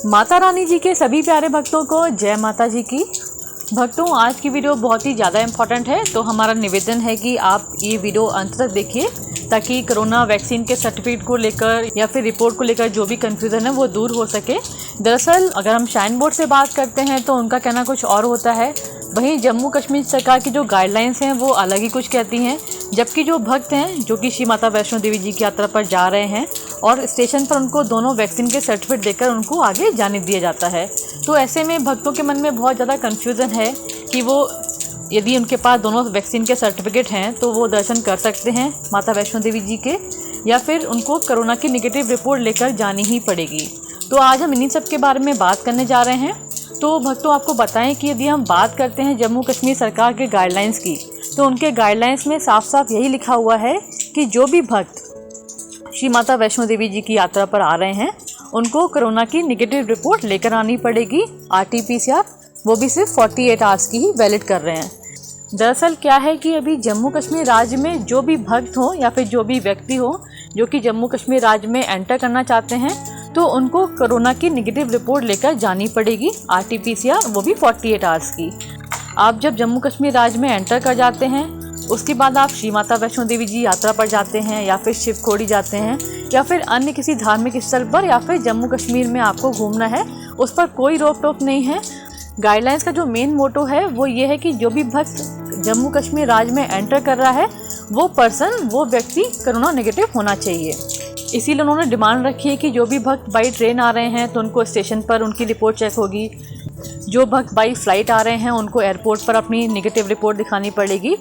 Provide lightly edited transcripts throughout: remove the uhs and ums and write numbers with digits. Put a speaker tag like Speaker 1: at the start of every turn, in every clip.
Speaker 1: माता रानी जी के सभी प्यारे भक्तों को जय माता जी की। भक्तों, आज की वीडियो बहुत ही ज़्यादा इम्पॉर्टेंट है, तो हमारा निवेदन है कि आप ये वीडियो अंत तक देखिए ताकि कोरोना वैक्सीन के सर्टिफिकेट को लेकर या फिर रिपोर्ट को लेकर जो भी कन्फ्यूज़न है वो दूर हो सके। दरअसल अगर हम श्राइन बोर्ड से बात करते हैं तो उनका कहना कुछ और होता है, वहीं जम्मू कश्मीर सरकार की जो गाइडलाइंस हैं वो अलग ही कुछ कहती हैं। जबकि जो भक्त हैं जो कि श्री माता वैष्णो देवी जी की यात्रा पर जा रहे हैं और स्टेशन पर उनको दोनों वैक्सीन के सर्टिफिकेट देकर उनको आगे जाने दिया जाता है, तो ऐसे में भक्तों के मन में बहुत ज़्यादा कन्फ्यूज़न है कि वो यदि उनके पास दोनों वैक्सीन के सर्टिफिकेट हैं तो वो दर्शन कर सकते हैं माता वैष्णो देवी जी के, या फिर उनको कोरोना की नेगेटिव रिपोर्ट लेकर जानी ही पड़ेगी। तो आज हम इन्हीं सब के बारे में बात करने जा रहे हैं। तो भक्तों, आपको बताएं कि यदि हम बात करते हैं जम्मू कश्मीर सरकार के गाइडलाइंस की, तो उनके गाइडलाइंस में साफ साफ यही लिखा हुआ है कि जो भी भक्त श्री माता वैष्णो देवी जी की यात्रा पर आ रहे हैं उनको कोरोना की नेगेटिव रिपोर्ट लेकर आनी पड़ेगी। RT-PCR वो भी सिर्फ 48 आवर्स की ही वैलिड कर रहे हैं। दरअसल क्या है कि अभी जम्मू कश्मीर राज्य में जो भी भक्त हो या फिर जो भी व्यक्ति हो जो कि जम्मू कश्मीर राज्य में एंटर करना चाहते हैं तो उनको कोरोना की नेगेटिव रिपोर्ट लेकर जानी पड़ेगी, RT-PCR वो भी 48 आवर्स की। आप जब जम्मू कश्मीर राज्य में एंटर कर जाते हैं उसके बाद आप श्री माता वैष्णो देवी जी यात्रा पर जाते हैं या फिर शिवखोड़ी जाते हैं या फिर अन्य किसी धार्मिक स्थल पर या फिर जम्मू कश्मीर में आपको घूमना है, उस पर कोई रोक टोक नहीं है। गाइडलाइंस का जो मेन मोटो है वो ये है कि जो भी भक्त जम्मू कश्मीर राज्य में एंटर कर रहा है वो व्यक्ति कोरोना नेगेटिव होना चाहिए। इसीलिए उन्होंने डिमांड रखी है कि जो भी भक्त बाई ट्रेन आ रहे हैं तो उनको स्टेशन पर उनकी रिपोर्ट चेक होगी, जो भक्त बाई फ्लाइट आ रहे हैं उनको एयरपोर्ट पर अपनी नेगेटिव रिपोर्ट दिखानी पड़ेगी।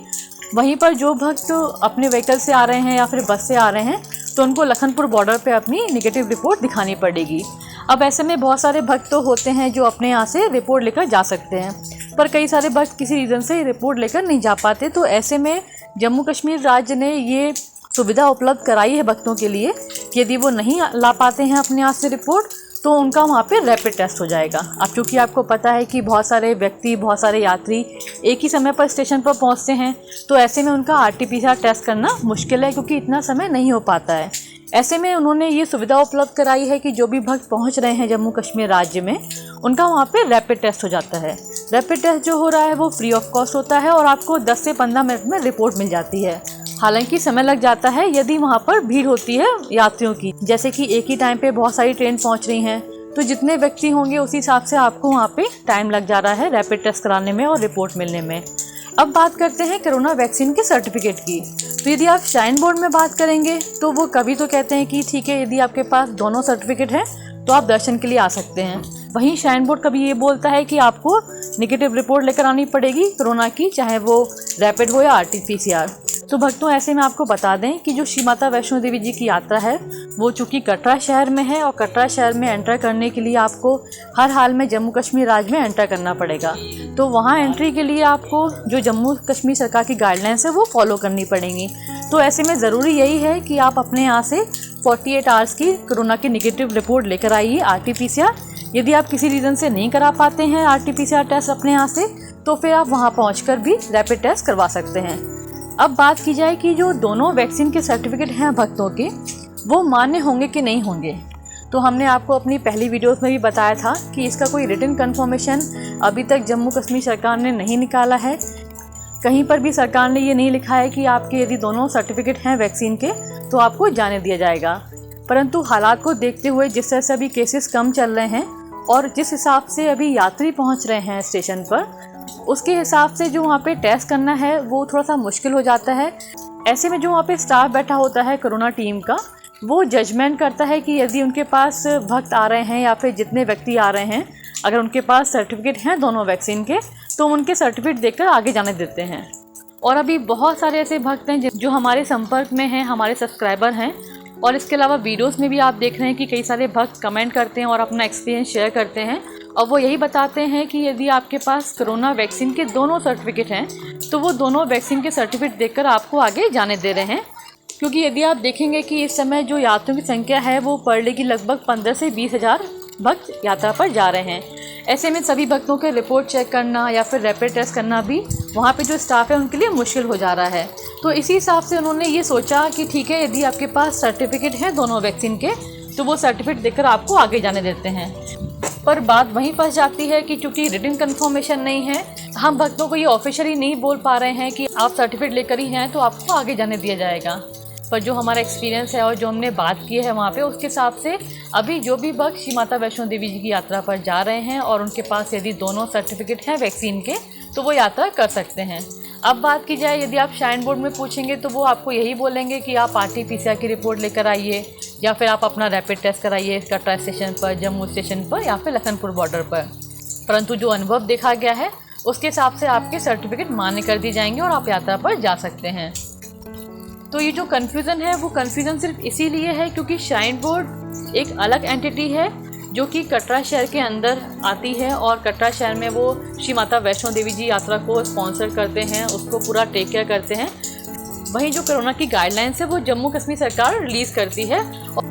Speaker 1: वहीं पर जो भक्त अपने व्हीकल से आ रहे हैं या फिर बस से आ रहे हैं तो उनको लखनपुर बॉर्डर पे अपनी नेगेटिव रिपोर्ट दिखानी पड़ेगी। अब ऐसे में बहुत सारे भक्त तो होते हैं जो अपने यहाँ से रिपोर्ट लेकर जा सकते हैं, पर कई सारे भक्त किसी रीज़न से रिपोर्ट लेकर नहीं जा पाते। तो ऐसे में जम्मू कश्मीर राज्य ने ये सुविधा उपलब्ध कराई है भक्तों के लिए कि यदि वो नहीं ला पाते हैं अपने यहाँ से रिपोर्ट तो उनका वहाँ पे रैपिड टेस्ट हो जाएगा। अब चूँकि आपको पता है कि बहुत सारे व्यक्ति, बहुत सारे यात्री एक ही समय पर स्टेशन पर पहुँचते हैं, तो ऐसे में उनका RT-PCR टेस्ट करना मुश्किल है क्योंकि इतना समय नहीं हो पाता है। ऐसे में उन्होंने ये सुविधा उपलब्ध कराई है कि जो भी भक्त पहुँच रहे हैं जम्मू कश्मीर राज्य में उनका वहाँ पे रैपिड टेस्ट हो जाता है। रैपिड टेस्ट जो हो रहा है वो फ्री ऑफ कॉस्ट होता है और आपको 10 से 15 मिनट में रिपोर्ट मिल जाती है। हालांकि समय लग जाता है यदि वहाँ पर भीड़ होती है यात्रियों की, जैसे कि एक ही टाइम पे बहुत सारी ट्रेन पहुँच रही हैं, तो जितने व्यक्ति होंगे उसी हिसाब से आपको वहाँ पे टाइम लग जा रहा है रैपिड टेस्ट कराने में और रिपोर्ट मिलने में। अब बात करते हैं कोरोना वैक्सीन के सर्टिफिकेट की। तो यदि आप श्राइन बोर्ड में बात करेंगे तो वो कभी तो कहते हैं कि ठीक है, यदि आपके पास दोनों सर्टिफिकेट हैं तो आप दर्शन के लिए आ सकते हैं। वहीं श्राइन बोर्ड कभी ये बोलता है कि आपको नेगेटिव रिपोर्ट लेकर आनी पड़ेगी कोरोना की, चाहे वो रैपिड हो या RT-PCR। तो भक्तों, ऐसे में आपको बता दें कि जो श्री माता वैष्णो देवी जी की यात्रा है वो चूँकि कटरा शहर में है और कटरा शहर में एंटर करने के लिए आपको हर हाल में जम्मू कश्मीर राज्य में एंटर करना पड़ेगा। तो वहाँ एंट्री के लिए आपको जो जम्मू कश्मीर सरकार की गाइडलाइंस है वो फॉलो करनी पड़ेंगी। तो ऐसे में ज़रूरी यही है कि आप अपने यहाँ से 48 आवर्स की कोरोना की नेगेटिव रिपोर्ट लेकर आइए, RT-PCR। यदि आप किसी रीज़न से नहीं करा पाते हैं RT-PCR टेस्ट अपने यहाँ से, तो फिर आप वहाँ पहुँचकर भी रैपिड टेस्ट करवा सकते हैं। अब बात की जाए कि जो दोनों वैक्सीन के सर्टिफिकेट हैं भक्तों के, वो मान्य होंगे कि नहीं होंगे। तो हमने आपको अपनी पहली वीडियोस में भी बताया था कि इसका कोई रिटन कन्फर्मेशन अभी तक जम्मू कश्मीर सरकार ने नहीं निकाला है। कहीं पर भी सरकार ने ये नहीं लिखा है कि आपके यदि दोनों सर्टिफिकेट हैं वैक्सीन के तो आपको जाने दिया जाएगा। परंतु हालात को देखते हुए जिस तरह से अभी केसेस कम चल रहे हैं और जिस हिसाब से अभी यात्री पहुँच रहे हैं स्टेशन पर, उसके हिसाब से जो वहाँ पे टेस्ट करना है वो थोड़ा सा मुश्किल हो जाता है। ऐसे में जो वहाँ पे स्टाफ बैठा होता है कोरोना टीम का, वो जजमेंट करता है कि यदि उनके पास भक्त आ रहे हैं या फिर जितने व्यक्ति आ रहे हैं, अगर उनके पास सर्टिफिकेट हैं दोनों वैक्सीन के तो उनके सर्टिफिकेट देकर आगे जाने देते हैं। और अभी बहुत सारे ऐसे भक्त हैं जो हमारे संपर्क में हैं, हमारे सब्सक्राइबर हैं, और इसके अलावा वीडियोस में भी आप देख रहे हैं कि कई सारे भक्त कमेंट करते हैं और अपना एक्सपीरियंस शेयर करते हैं और वो यही बताते हैं कि यदि आपके पास कोरोना वैक्सीन के दोनों सर्टिफिकेट हैं तो वो दोनों वैक्सीन के सर्टिफिकेट देकर आपको आगे जाने दे रहे हैं। क्योंकि यदि आप देखेंगे कि इस समय जो यात्रियों की संख्या है वो पर डे की लगभग 15 से 20 हज़ार भक्त यात्रा पर जा रहे हैं। ऐसे में सभी भक्तों के रिपोर्ट चेक करना या फिर रैपिड टेस्ट करना भी वहाँ पे जो स्टाफ है उनके लिए मुश्किल हो जा रहा है। तो इसी हिसाब से उन्होंने ये सोचा कि ठीक है, यदि आपके पास सर्टिफिकेट है दोनों वैक्सीन के तो वो सर्टिफिकेट देकर आपको आगे जाने देते हैं। पर बात वहीं फंस जाती है कि चूंकि रिटन कंफर्मेशन नहीं है, हम भक्तों को ये ऑफिशियली नहीं बोल पा रहे हैं कि आप सर्टिफिकेट लेकर ही हैं तो आपको आगे जाने दिया जाएगा। पर जो हमारा एक्सपीरियंस है और जो हमने बात की है वहाँ पे, उसके हिसाब से अभी जो भी भक्त श्री माता वैष्णो देवी जी की यात्रा पर जा रहे हैं और उनके पास यदि दोनों सर्टिफिकेट हैं वैक्सीन के, तो वो यात्रा कर सकते हैं। अब बात की जाए, यदि आप श्राइन बोर्ड में पूछेंगे तो वो आपको यही बोलेंगे कि आप RT-PCR की रिपोर्ट लेकर आइए, या फिर आप अपना रैपिड टेस्ट कराइए कटरा स्टेशन पर, जम्मू स्टेशन पर, या फिर लखनपुर बॉर्डर पर। परंतु जो अनुभव देखा गया है उसके हिसाब से आपके सर्टिफिकेट मान्य कर दिए जाएंगे और आप यात्रा पर जा सकते हैं। तो ये जो कन्फ्यूज़न है वो कन्फ्यूज़न सिर्फ इसीलिए है क्योंकि श्राइन बोर्ड एक अलग एंटिटी है जो कि कटरा शहर के अंदर आती है और कटरा शहर में वो श्री माता वैष्णो देवी जी यात्रा को स्पॉन्सर करते हैं, उसको पूरा टेक केयर करते हैं। वहीं जो कोरोना की गाइडलाइंस है वो जम्मू कश्मीर सरकार रिलीज़ करती है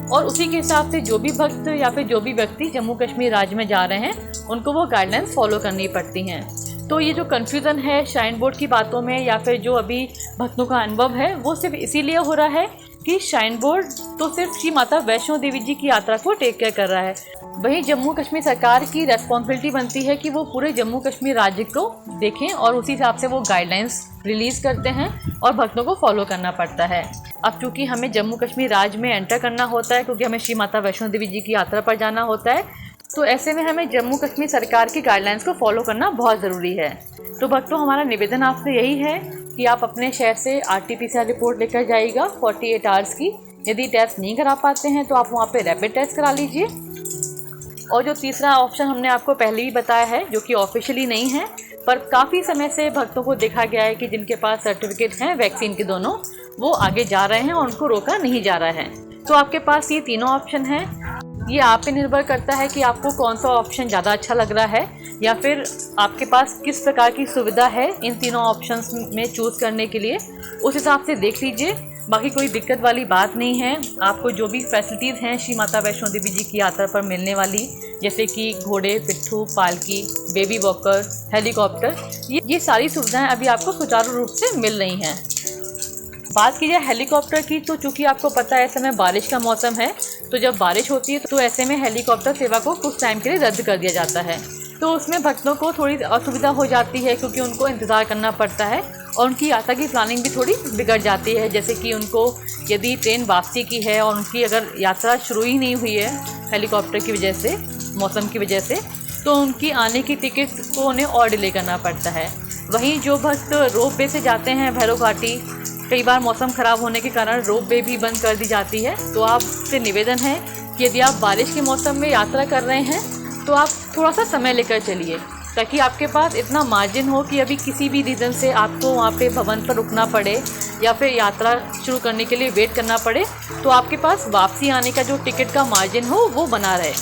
Speaker 1: और उसी के हिसाब से जो भी भक्त या फिर जो भी व्यक्ति जम्मू कश्मीर राज्य में जा रहे हैं उनको वो गाइडलाइंस फॉलो करनी पड़ती हैं। तो ये जो कन्फ्यूज़न है श्राइन बोर्ड की बातों में या फिर जो अभी भक्तों का अनुभव है वो सिर्फ इसीलिए हो रहा है कि श्राइन बोर्ड तो सिर्फ श्री माता वैष्णो देवी जी की यात्रा को टेक केयर कर रहा है। वहीं जम्मू कश्मीर सरकार की रेस्पॉन्सिबिलिटी बनती है कि वो पूरे जम्मू कश्मीर राज्य को देखें और उसी हिसाब से वो गाइडलाइंस रिलीज़ करते हैं और भक्तों को फॉलो करना पड़ता है। अब चूँकि हमें जम्मू कश्मीर राज्य में एंटर करना होता है क्योंकि हमें श्री माता वैष्णो देवी जी की यात्रा पर जाना होता है, तो ऐसे में हमें जम्मू कश्मीर सरकार की गाइडलाइंस को फॉलो करना बहुत ज़रूरी है। तो भक्तों, हमारा निवेदन आपसे यही है कि आप अपने शहर से RT-PCR रिपोर्ट लेकर जाइएगा 48 आवर्स की। यदि टेस्ट नहीं करा पाते हैं तो आप वहाँ पे रैपिड टेस्ट करा लीजिए। और जो तीसरा ऑप्शन हमने आपको पहले ही बताया है जो कि ऑफिशियली नहीं है पर काफ़ी समय से भक्तों को देखा गया है कि जिनके पास सर्टिफिकेट हैं वैक्सीन के दोनों, वो आगे जा रहे हैं और उनको रोका नहीं जा रहा है। तो आपके पास ये तीनों ऑप्शन हैं। ये आप पे निर्भर करता है कि आपको कौन सा ऑप्शन ज़्यादा अच्छा लग रहा है या फिर आपके पास किस प्रकार की सुविधा है इन तीनों ऑप्शंस में चूज़ करने के लिए, उस हिसाब से देख लीजिए। बाकी कोई दिक्कत वाली बात नहीं है। आपको जो भी फैसिलिटीज़ हैं श्री माता वैष्णो देवी जी की यात्रा पर मिलने वाली, जैसे कि घोड़े, पिट्ठू, पालकी, बेबी वॉकर, हेलीकॉप्टर, ये सारी सुविधाएं अभी आपको सुचारू रूप से मिल रही हैं। बात की जाए हेलीकॉप्टर की, तो चूँकि आपको पता है इस समय बारिश का मौसम है, तो जब बारिश होती है तो ऐसे में हेलीकॉप्टर सेवा को कुछ टाइम के लिए रद्द कर दिया जाता है। तो उसमें भक्तों को थोड़ी असुविधा हो जाती है क्योंकि उनको इंतज़ार करना पड़ता है और उनकी यात्रा की प्लानिंग भी थोड़ी बिगड़ जाती है। जैसे कि उनको यदि ट्रेन वापसी की है और उनकी अगर यात्रा शुरू ही नहीं हुई है हेलीकॉप्टर की वजह से, मौसम की वजह से, तो उनकी आने की टिकट को उन्हें और डिले करना पड़ता है। वहीं जो भक्त रोप वे से जाते हैं भैरव घाटी, कई बार मौसम ख़राब होने के कारण रोप वे भी बंद कर दी जाती है। तो आपसे निवेदन है कि यदि आप बारिश के मौसम में यात्रा कर रहे हैं तो आप थोड़ा सा समय लेकर चलिए ताकि आपके पास इतना मार्जिन हो कि अभी किसी भी रीज़न से आपको वहाँ पे भवन पर रुकना पड़े या फिर यात्रा शुरू करने के लिए वेट करना पड़े, तो आपके पास वापसी आने का जो टिकट का मार्जिन हो वो बना रहे।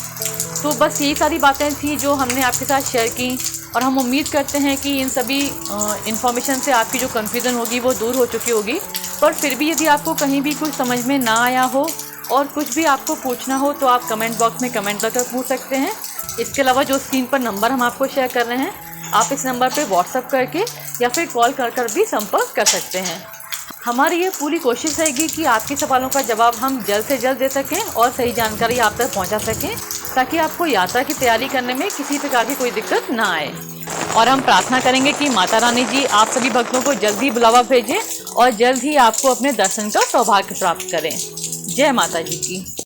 Speaker 1: तो बस यही सारी बातें थी जो हमने आपके साथ शेयर की और हम उम्मीद करते हैं कि इन सभी इन्फॉर्मेशन से आपकी जो कन्फ्यूज़न होगी वो दूर हो चुकी होगी। पर फिर भी यदि आपको कहीं भी कुछ समझ में ना आया हो और कुछ भी आपको पूछना हो तो आप कमेंट बॉक्स में कमेंट करके पूछ सकते हैं। इसके अलावा जो स्क्रीन पर नंबर हम आपको शेयर कर रहे हैं, आप इस नंबर पर व्हाट्सएप करके या फिर कॉल कर भी संपर्क कर सकते हैं। हमारी ये पूरी कोशिश रहेगी कि आपके सवालों का जवाब हम जल्द से जल्द दे सकें और सही जानकारी आप तक पहुंचा सकें ताकि आपको यात्रा की तैयारी करने में किसी प्रकार की कोई दिक्कत ना आए। और हम प्रार्थना करेंगे कि माता रानी जी आप सभी भक्तों को जल्द ही बुलावा भेजें और जल्द ही आपको अपने दर्शन का सौभाग्य प्राप्त करें। जय माता जी की।